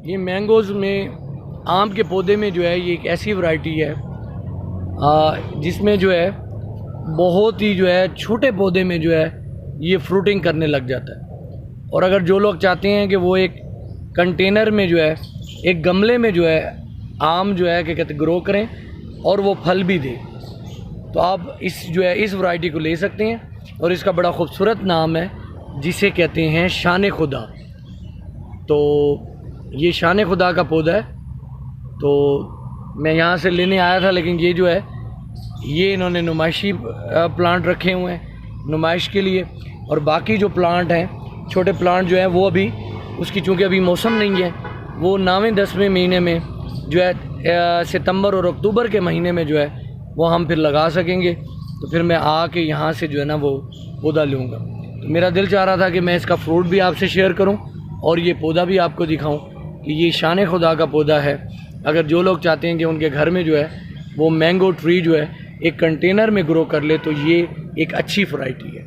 ये मैंगोज़ में आम के पौधे में जो है ये एक ऐसी वैरायटी है जिसमें जो है बहुत ही जो है छोटे पौधे में जो है ये फ्रूटिंग करने लग जाता है। और अगर जो लोग चाहते हैं कि वो एक कंटेनर में जो है एक गमले में जो है आम जो है क्या कहते ग्रो करें और वो फल भी दे, तो आप इस वैरायटी को ले सकते हैं। और इसका बड़ा खूबसूरत नाम है जिसे कहते हैं शान खुदा। तो ये शान खुदा का पौधा है। तो मैं यहाँ से लेने आया था, लेकिन ये जो है ये इन्होंने नुमाइशी प्लांट रखे हुए हैं नुमाइश के लिए। और बाकी जो प्लांट हैं छोटे प्लांट जो है वो अभी उसकी चूँकि अभी मौसम नहीं है, वो 9वें-10वें महीने में जो है सितंबर और अक्टूबर के महीने में जो है वो हम फिर लगा सकेंगे। तो फिर मैं आके यहाँ से जो है ना वो पौधा लूँगा। तो मेरा दिल चाह रहा था कि मैं इसका फ्रूट भी आपसे शेयर करूँ और ये पौधा भी आपको दिखाऊँ कि ये शान खुदा का पौधा है। अगर जो लोग चाहते हैं कि उनके घर में जो है वो मैंगो ट्री जो है एक कंटेनर में ग्रो कर ले, तो ये एक अच्छी वैरायटी है।